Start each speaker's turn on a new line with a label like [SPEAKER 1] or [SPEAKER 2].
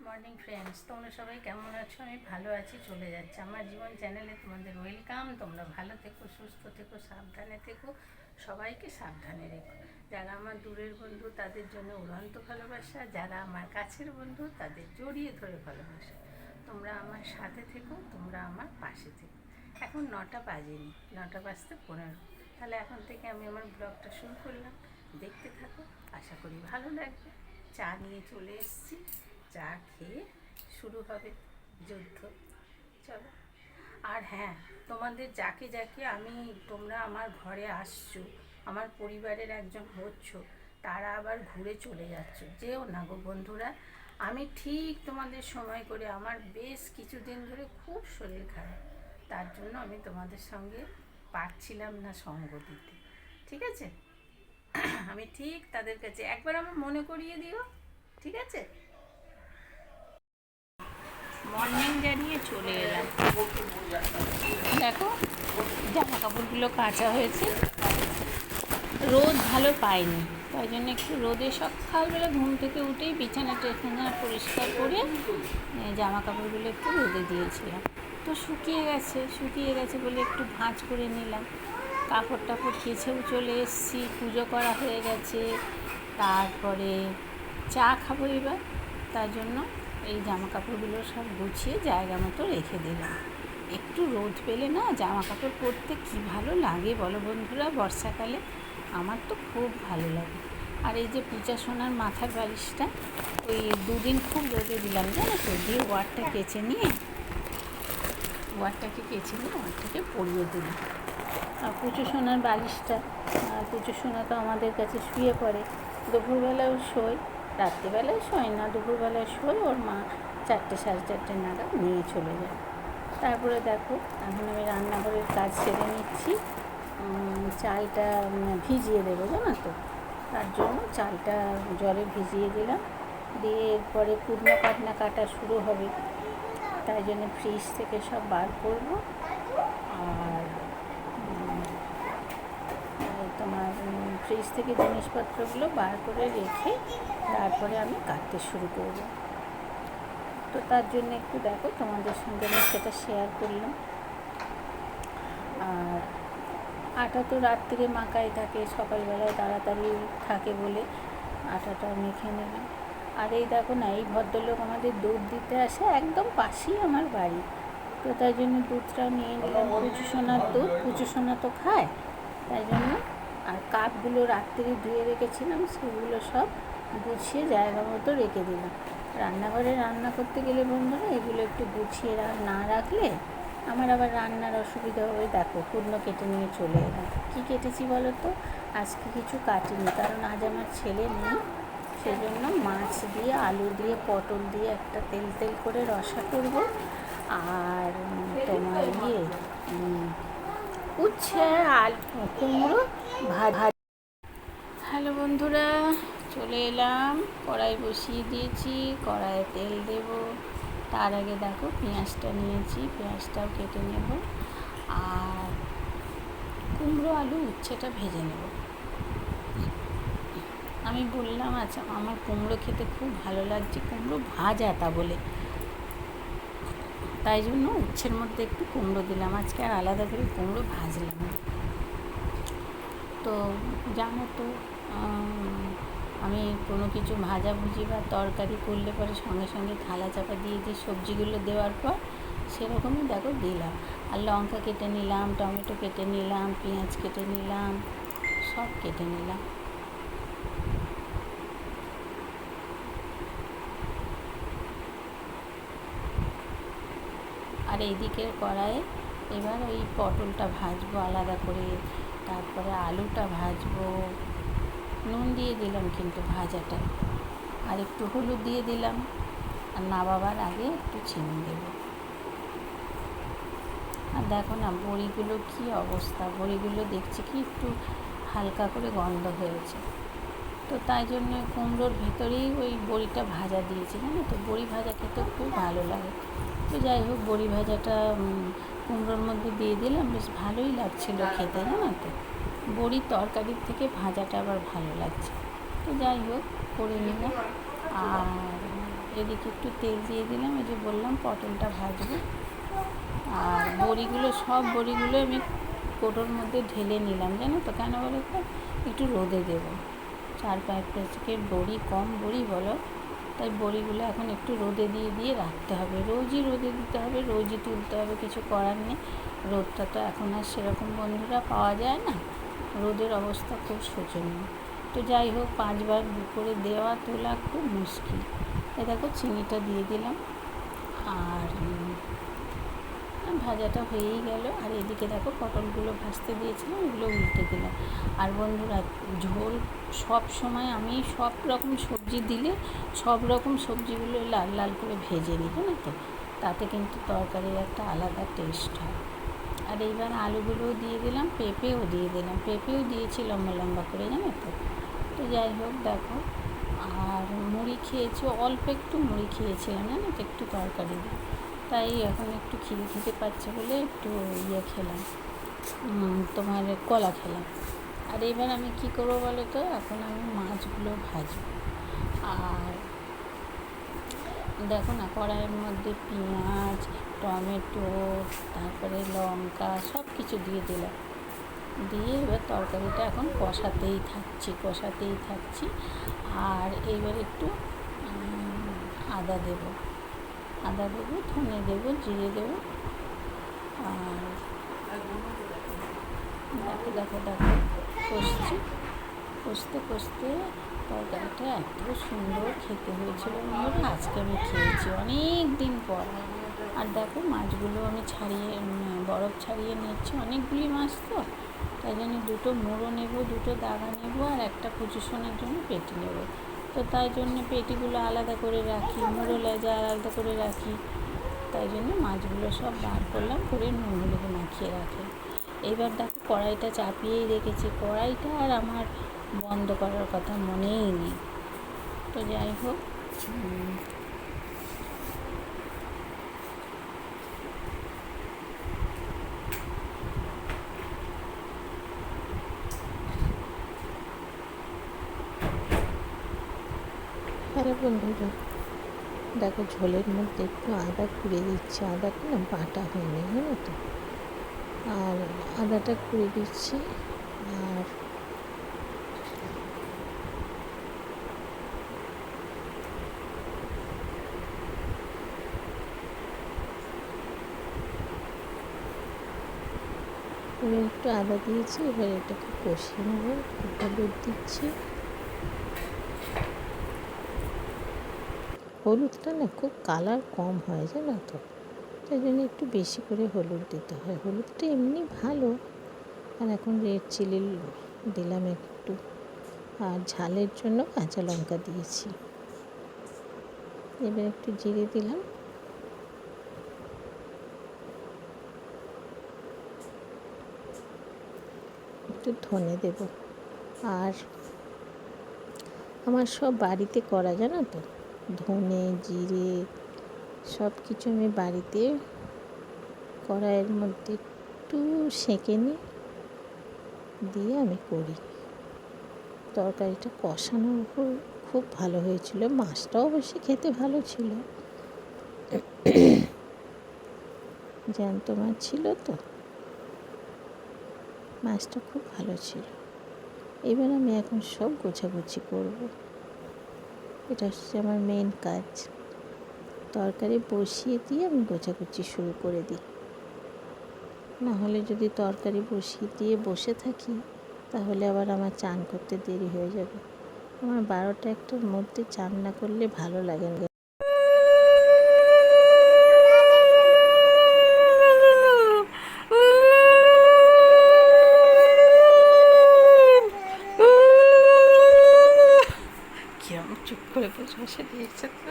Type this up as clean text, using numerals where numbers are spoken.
[SPEAKER 1] Morning friends, তোমরা সবাই কেমন আছো? আমি ভালো আছি, চলে যাচ্ছে আমার জীবন চ্যানেলে তোমাদের ওয়েলকাম। তোমরা ভালো থেকো, সুস্থ থেকো, সাবধানে থেকো, সবাইকে সাবধানে রেখো। যারা আমার দূরের বন্ধু তাদের জন্য উড়ন্ত ভালোবাসা, যারা আমার কাছের বন্ধু তাদের জড়িয়ে ধরে ভালোবাসা। তোমরা আমার সাথে থেকো, তোমরা আমার পাশে থেকো। এখন 9টা বাজেনি, 9টা বাজতে 15। তাহলে এখন থেকে আমি আমার ব্লগটা শুরু করলাম, দেখতে থাকো, আশা করি ভালো লাগবে। চা নিয়ে চলে এসেছি, চা খেয়ে শুরু হবে যুদ্ধ। চলো। আর হ্যাঁ, তোমাদের যাকে যাকে তোমরা আমার ঘরে আসছো, আমার পরিবারের একজন হচ্ছ, তারা আবার ঘুরে চলে যাচ্ছ, যেও না গো বন্ধুরা। আমি ঠিক তোমাদের সময় করে, আমার বেশ কিছুদিন ধরে খুব শরীর খারাপ, তার জন্য আমি তোমাদের সঙ্গে পারছিলাম না সঙ্গ দিতে। ঠিক আছে? আমি ঠিক তাদের কাছে একবার আমার মনে করিয়ে দিও, ঠিক আছে? মর্নিং জানিয়ে চলে এলাম। দেখো, জামা কাপড়গুলো কাচা হয়েছে, রোদ ভালো পাইনি, তাই জন্য একটু রোদে সকালবেলা ঘুম থেকে উঠেই বিছানা টিছানা পরিষ্কার করে জামা কাপড়গুলো একটু রোদে দিয়েছিলাম। তো শুকিয়ে গেছে বলে একটু ভাঁজ করে নিলাম। কাপড় টাপড় কেছেও চলে এসেছি, পুজো করা হয়ে গেছে। তারপরে চা খাবো এবার, তার জন্য এই জামা কাপড়গুলো সব গুছিয়ে জায়গা মতো রেখে দিলাম। একটু রোদ পেলে না জামা কাপড় পরতে কী ভালো লাগে বলো বন্ধুরা, বর্ষাকালে আমার তো খুব ভালো লাগে। আর এই যে পূজা সোনার মাথার বালিশটা, ওই দুদিন খুব রোদে দিলাম জানো তো, দিয়ে ওয়ারটাকে কেচে নিয়ে ওয়ারটাকে পরিয়ে দিলাম। আর পুজো সোনার বালিশটা, পুজো সোনা তো আমাদের কাছে শুয়ে পড়ে, দুপুরবেলাও শোয়, রাত্রিবেলায় শোয় না, দুপুরবেলায় শোয়। ওর মা 4টে সাড়ে 4টে নাগাদ নিয়ে চলে যায়। তারপরে দেখো, এখন আমি রান্নাঘরের কাজ সেরে নিচ্ছি। চালটা ভিজিয়ে দেবো জানো তো, তার জন্য চালটা জলে ভিজিয়ে দিলাম। দিয়ে এরপরে কুটনো পাটনা কাটা শুরু হবে, তাই জন্য ফ্রিজ থেকে সব বার করবো। আর তোমার ফ্রিজ থেকে জিনিসপত্রগুলো বার করে রেখে তারপরে আমি কাটতে শুরু করব। তো তার জন্য একটু দেখো, তোমাদের সঙ্গে আমি সেটা শেয়ার করলাম। আর আটা তো রাত্রিরে মাখাই থাকে, সকালবেলায় তাড়াতাড়ি থাকে বলে আটাটা মেখে নিলাম। আর এই দেখো না, এই ভদ্রলোক আমাদের দুধ দিতে আসে, একদম পাশেই আমার বাড়ি। তো তাই জন্য দুধটাও নিয়ে নিলাম, পুজো সোনার দুধ, পুজো সোনা তো খায়, তাই জন্য। আর কাপগুলো রাত্রি ধুয়ে রেখেছিলাম, সেগুলো সব গুছিয়ে জায়গা মতো রেখে দিলাম। রান্নাঘরে রান্না করতে গেলে বন্ধুরা এগুলো একটু গুছিয়ে না রাখলে আমার আবার রান্নার অসুবিধা হবে। দেখো, কুটনো কেটে নিয়ে চলে এলাম। কী কেটেছি বলো তো? আজকে কিছু কাটিনি, কারণ আজ আমার ছেলে নেই, সেজন্য মাছ দিয়ে, আলু দিয়ে, পটল দিয়ে একটা তেল করে রসা করব। আর তোমার উচ্ছে আর কুমড়ো ভাজা। হ্যালো বন্ধুরা, চলে এলাম, কড়াই বসিয়ে দিয়েছি, কড়াইয়ে তেল দেব। তার আগে দেখো পেঁয়াজটা নিয়েছি, পেঁয়াজটাও কেটে নেব। আর কুমড়ো আলু উচ্ছেটা ভেজে নেব। আমি বললাম আচ্ছা, আমার কুমড়ো খেতে খুব ভালো লাগছে, কুমড়ো ভাজা তা বলে, তাই জন্য উচ্ছের মধ্যে একটু কুমড়ো দিলাম। আজকে আর আলাদা করে কুমড়ো ভাজলাম না। তো জানো তো, আমি কোনো কিছু ভাজাভুজি বা তরকারি করলে পরে সঙ্গে সঙ্গে থালা চাপা দিয়ে দিই সবজিগুলো দেওয়ার পর, সেরকমই দেখো দিলাম। আর লঙ্কা কেটে নিলাম, টমেটো কেটে নিলাম, পেঁয়াজ কেটে নিলাম, সব কেটে নিলাম। আর এই দিকের কড়াইয়ে এবার ওই পটলটা ভাজবো আলাদা করে, তারপরে আলুটা ভাজবো। নুন দিয়ে দিলাম কিন্তু ভাজাটা, আর একটু হলুদ দিয়ে দিলাম। আর নামাবার আগে একটু চিনি দেব। আর দেখো না, বড়িগুলো কী অবস্থা, বড়িগুলো দেখছি কি একটু হালকা করে গন্ধ হয়েছে। তো তাই জন্য কুমড়োর ভেতরেই ওই বড়িটা ভাজা দিয়েছি, জানো তো, বড়ি ভাজা খেতে খুব ভালো লাগে। তো যাই হোক, বড়ি ভাজাটা কুমড়োর মধ্যে দিয়ে দিলাম, বেশ ভালোই লাগছিলো খেতে, জানো তো। বড়ির তরকারির থেকে ভাজাটা আবার ভালো লাগছে। তো যাই হোক, করে নিলাম। আর এদিকে একটু তেল দিয়ে দিলাম, এই যে বললাম পটলটা ভাজবো। আর সব বড়িগুলো আমি কোটোর মধ্যে ঢেলে নিলাম, জানো তো কেন বলো তো, একটু রোদে দেবো। 4-5 প্যাকেট বড়ি, কম বড়ি বলো, তাই বড়িগুলো এখন একটু রোদে দিয়ে রাখতে হবে। রোজই রোদে দিতে হবে, রোজই তুলতে হবে, কিছু করার নেই। রোদটা তো এখন আর সেরকম বন্ধুরা পাওয়া যায় না, রোদের অবস্থা খুব শোচনীয়। তো যাই হোক, 5 বার করে দেওয়া তোলা খুব মুশকিল। এ দেখো চিনিটা দিয়ে দিলাম, আর ভাজাটা হয়েই গেল। আর এদিকে দেখো পটলগুলো ভাজতে দিয়েছিলাম, এগুলো উল্টে দিলাম। আর বন্ধুরা, ঝোল সব সময় আমি সব রকম সবজি দিলে সব রকম সবজিগুলো লাল লাল করে ভেজে নিই, জানো তো, তাতে কিন্তু তরকারির একটা আলাদা টেস্ট হয়। আর এইবার আলুগুলোও দিয়ে দিলাম, পেঁপেও দিয়ে দিলাম, পেঁপেও দিয়েছি লম্বা লম্বা করে, জানো তো। তো যাই হোক দেখো, আর মুড়ি খেয়েছি, অল্প একটু মুড়ি খেয়েছিলাম, জানো তো, একটু তরকারি দিয়ে। তাই এখন একটু খিদে খেতে পাচ্ছে বলে একটু খেলাম, তোমার কলা খেলাম। আর এবার আমি কি করবো বলো তো, এখন আমি মাছগুলো ভাজবো। আর দেখো না, কড়াইয়ের মধ্যে পেঁয়াজ, টমেটো, তারপরে লঙ্কা সব কিছু দিয়ে দিলাম, দিয়ে এবার তরকারিটা এখন কষাতেই থাকছি। আর এইবার একটু আদা দেবো, ধনে দেবো, জিরে দেবো। আর দেখো কষতে তরকারিটা এত সুন্দর খেতে হয়েছিল বন্ধুরা। আজকে আমি খেয়েছি অনেক দিন পর। আর দেখো মাছগুলো আমি বরফ ছাড়িয়ে নিচ্ছি, অনেকগুলি মাছ তো, তাই জন্য 2টো মুড়ো নেব, 2টো দাগা নেব, আর একটা পজিশনের জন্য পেটি নেব। তো তাই জন্য পেটিগুলো আলাদা করে রাখি, মুড়ো লেজা আলাদা করে রাখি। তাই জন্য মাছগুলো সব বার করলাম, করে নুন হলুদ মাখিয়ে রাখি। এইবার দেখো কড়াইটা চাপিয়েই রেখেছি, কড়াইটা আর আমার বন্ধ করার কথা মনেই নেই। তো যাই হোক,
[SPEAKER 2] হ্যালো বন্ধুরা, দেখো ঝোলের মধ্যে একটু আদা কুড়ে দিচ্ছি। আদাটা না বাটা হয়নি, জানো তো, আর আদাটা কুড়ে দিচ্ছি। আর এবার একটু আদা দিয়েছি, এবার এটাকে কষিয়ে নেবো। হলুদ দিচ্ছি, হলুদটা না খুব কালার কম হয়, জানো তো, তাই জন্য একটু বেশি করে হলুদ দিতে হয়। হলুদটা এমনি ভালো, আর এখন রেড চিলি দিলাম একটু, আর ঝালের জন্য কাঁচা লঙ্কা দিয়েছি। এবার একটু জিরে দিলাম, একটু ধনে দেব। আর আমার সব বাড়িতে করা, জানো তো, ধনে জিরে সব কিছু আমি বাড়িতে কড়াইয়ের মধ্যে একটু সেঁকে নিই, দিয়ে আমি করি। তরকারিটা কষানোর উপর খুব ভালো হয়েছিল, মাছটাও অবশ্যই খেতে ভালো ছিল, জ্যান্ত মাছ ছিল তো, মাছটা খুব ভালো ছিল। এবার আমি এখন সব গোছাগুছি করব, এটা হচ্ছে আমার মেন কাজ। তরকারি বসিয়ে দিয়ে আমি গোছাগুছি শুরু করে দিই, নাহলে যদি তরকারি বসিয়ে দিয়ে বসে থাকি তাহলে আবার আমার চান করতে দেরি হয়ে যাবে। আমার 12টা-1টার মধ্যে চান না করলে ভালো লাগে না।
[SPEAKER 1] কিরম চুপ করে বসে দিয়েছে তো।